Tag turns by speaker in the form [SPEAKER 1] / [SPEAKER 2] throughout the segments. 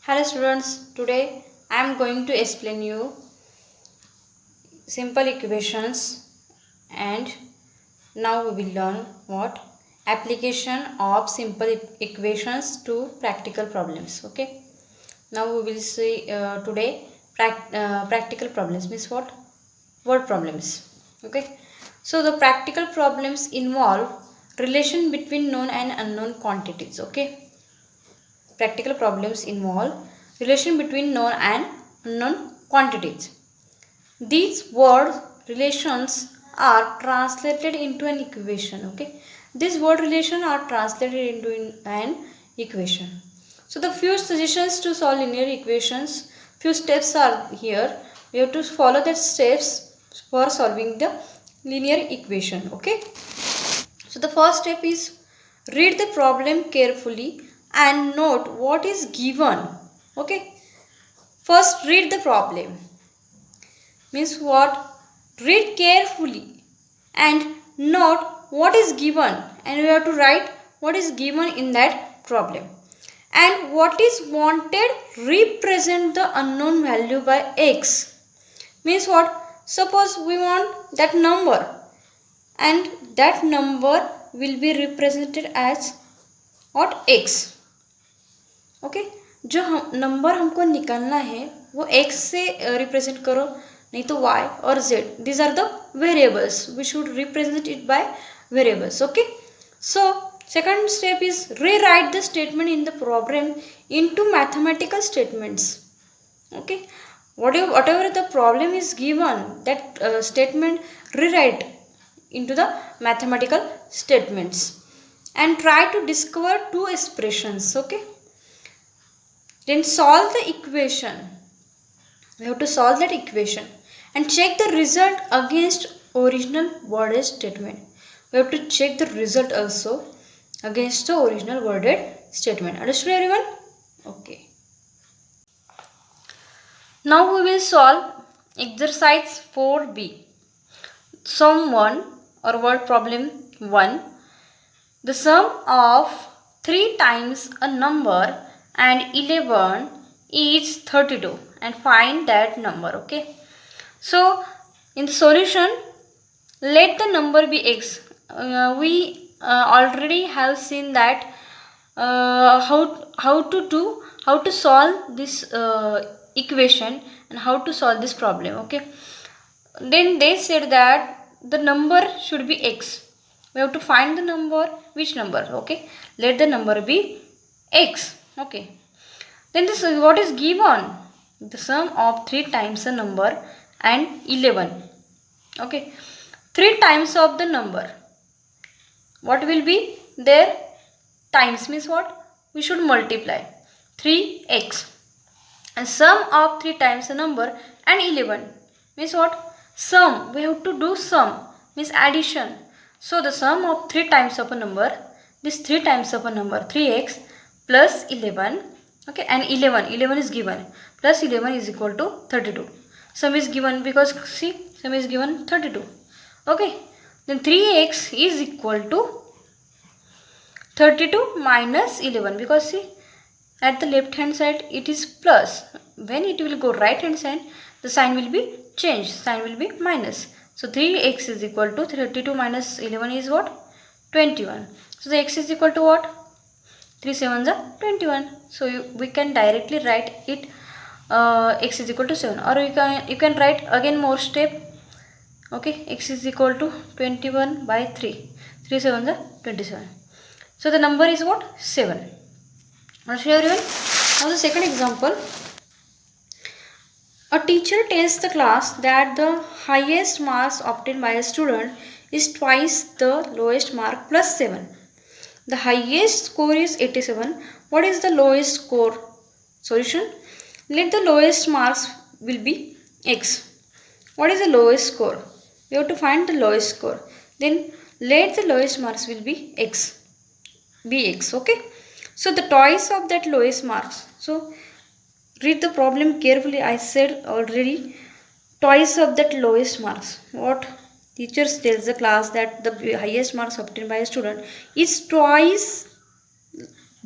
[SPEAKER 1] Hello students, today I am going to explain you simple equations and now we will learn what application of simple equations to practical problems. Okay, now we will see today practical problems means what? Word problems. Okay, so the practical problems involve relation between known and unknown quantities. Okay, practical problems involve relation between known and unknown quantities. These word relations are translated into an equation. Okay, these word relations are translated into an equation. So the few suggestions to solve linear equations, few steps are here. We have to follow the steps for solving the linear equation. Okay, so the first step is read the problem carefully and note what is given. Okay, first read the problem means what? Read carefully and note what is given, and you have to write what is given in that problem, and what is wanted represent the unknown value by x. Means what? Suppose we want that number and that number will be represented as what? x. Okay जो number हमको निकालना है वो x से represent करो, नहीं तो y और z. These are the variables. We should represent it by variables. Okay, so second step is rewrite the statement in the problem into mathematical statements. Okay, whatever the problem is given, that statement rewrite into the mathematical statements and try to discover two expressions. Okay, then solve the equation. We have to solve that equation and check the result against original worded statement. We have to check the result also against the original worded statement. Understood everyone? Okay. Now we will solve exercise 4b. Sum 1 or word problem 1. The sum of 3 times a number and 11 is 32 and find that number. Okay, so in the solution, let the number be x. We already have seen that how to solve this equation and how to solve this problem. Okay, then they said that the number should be x. We have to find the number. Which number? Okay, let the number be x. Okay, then this is what is given? The sum of 3 times a number and 11. Okay, 3 times of the number, what will be there? Times means what? We should multiply 3x, and sum of 3 times a number and 11 means what? Sum. We have to do sum means addition. So the sum of 3 times of a number, this 3 times of a number 3x plus 11. Okay, and 11 is given, plus 11 is equal to 32. Sum is given because see, sum is given 32. Okay, then 3x is equal to 32 minus 11, because see, at the left hand side it is plus. When it will go right hand side, the sign will be changed, sign will be minus. So 3x is equal to 32 minus 11 is what? 21. So the x is equal to what? 3 7s are 21. So we can directly write it x is equal to 7, or you can write again more step. Okay, x is equal to 21 by 3. 3 7s are 27. So the number is what? 7. Understand everyone? Now the second example. A teacher tells the class that the highest marks obtained by a student is twice the lowest mark plus 7. The highest score is 87. What is the lowest score? Solution. Let the lowest marks will be x. What is the lowest score? We have to find the lowest score. Then let the lowest marks will be x. Bx. Okay. So the twice of that lowest marks. So read the problem carefully. I said already twice of that lowest marks. What? Teacher tells the class that the highest marks obtained by a student is twice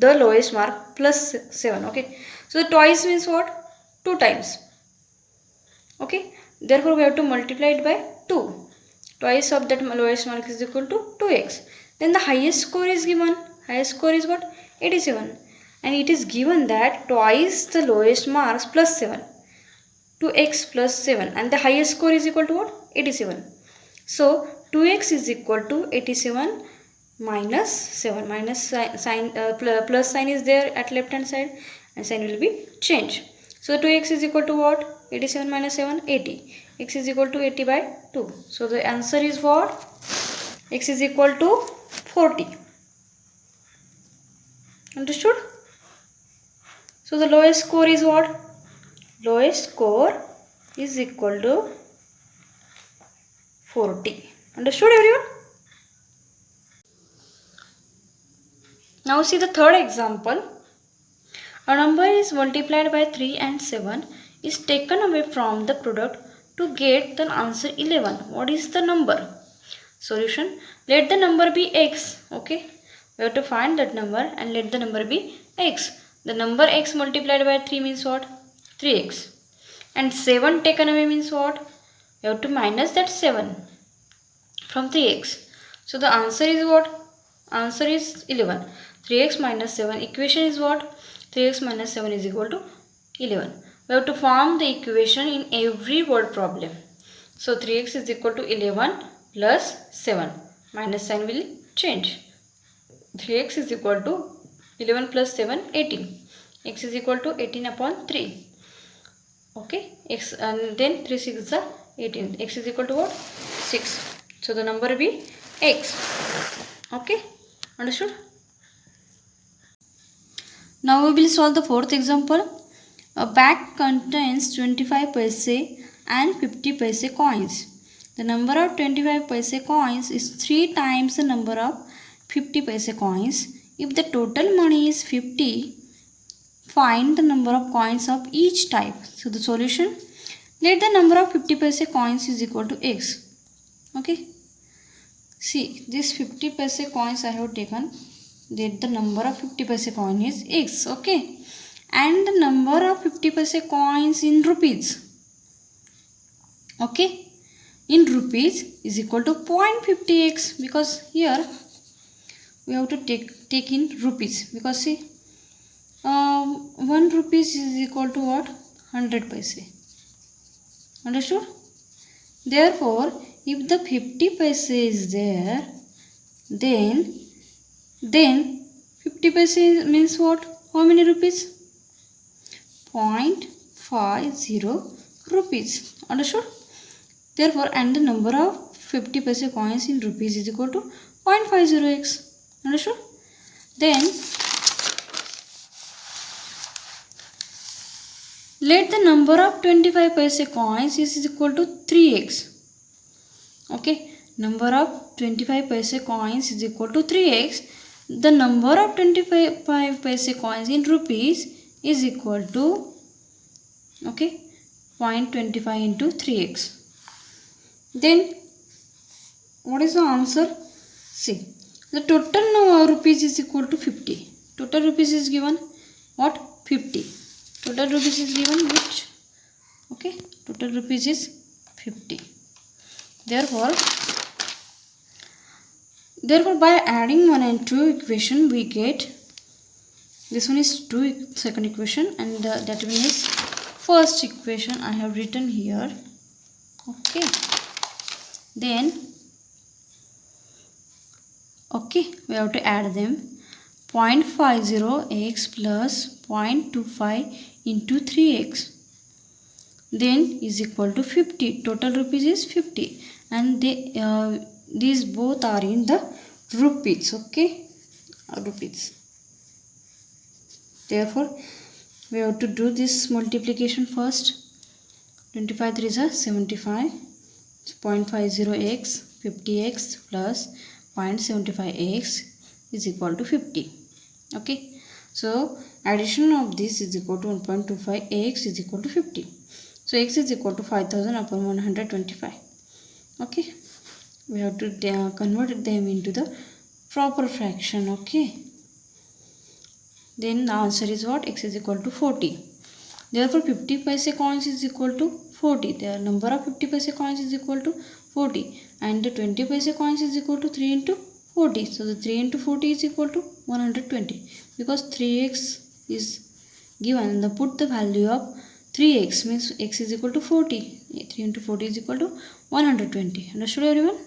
[SPEAKER 1] the lowest mark plus 7. Okay, so the twice means what? 2 times. Okay, therefore we have to multiply it by 2. Twice of that lowest mark is equal to 2x. Then the highest score is given. Highest score is what? 87. And it is given that twice the lowest marks plus 7. 2x plus 7. And the highest score is equal to what? 87. So 2x is equal to 87 minus 7. Minus sign, plus sign is there at left hand side. And sign will be changed. So 2x is equal to what? 87 minus 7, 80. X is equal to 80 by 2. So the answer is what? X is equal to 40. Understood? So the lowest score is what? Lowest score is equal to 40. Understood everyone? Now see the third example. A number is multiplied by 3 and 7 is taken away from the product to get the answer 11. What is the number? Solution. Let the number be x. Okay. We have to find that number and let the number be x. The number x multiplied by 3 means what? 3x. And 7 taken away means what? We have to minus that 7 from 3x. So the answer is what? Answer is 11. 3x minus 7. Equation is what? 3x minus 7 is equal to 11. We have to form the equation in every word problem. So 3x is equal to 11 plus 7. Minus sign will change. 3x is equal to 11 plus 7, 18. X is equal to 18 upon 3. Okay. X and then 3 6 is 18. X is equal to what? 6. So the number will be x. Okay. Understood? Now we will solve the fourth example. A bag contains 25 paise and 50 paise coins. The number of 25 paise coins is 3 times the number of 50 paise coins. If the total money is 50, find the number of coins of each type. So the solution, let the number of 50 paise coins is equal to x. Okay. See, this 50 paise coins I have taken. That the number of 50 paise coin is x. Okay. And the number of 50 paise coins in rupees. Okay. In rupees is equal to 0.50x, because here we have to take in rupees, because see 1 rupees is equal to what? 100 paise. Understood? Therefore, if the 50 paise is there, then 50 paise means what? How many rupees? 0.50 rupees. Understood? Therefore, and the number of 50 paise coins in rupees is equal to 0.50x. Understood? Then let the number of 25 paise coins is equal to 3x. Okay. Number of 25 paise coins is equal to 3x. The number of 25 paise coins in rupees is equal to, okay, 0.25 into 3x. Then what is the answer? See, the total rupees is equal to 50. Total rupees is given what? 50. Total rupees is given which? Okay, total rupees is 50. Therefore by adding 1 and 2 equation, we get, this one is second equation, and that one is first equation I have written here. Okay. Then, okay, we have to add them. 0.50x plus 0.25 into 3x. Then is equal to 50. Total rupees is 50. And these both are in the rupees. Okay. Rupees. Therefore, we have to do this multiplication first. 25 3 is 75. 0.50x, 50x plus 0.75x is equal to 50. Okay. So, addition of this is equal to 1.25x is equal to 50. So, x is equal to 5000 upon 125. Okay. We have to convert them into the proper fraction. Okay. then the answer is what? X is equal to 40. Therefore 50 paise coins is equal to 40. The number of 50 paise coins is equal to 40, and the 20 paise coins is equal to 3 into 40. So the 3 into 40 is equal to 120, because 3x is given. And put the value of 3x, means x is equal to 40. 3 into 40 is equal to 120. Understood everyone?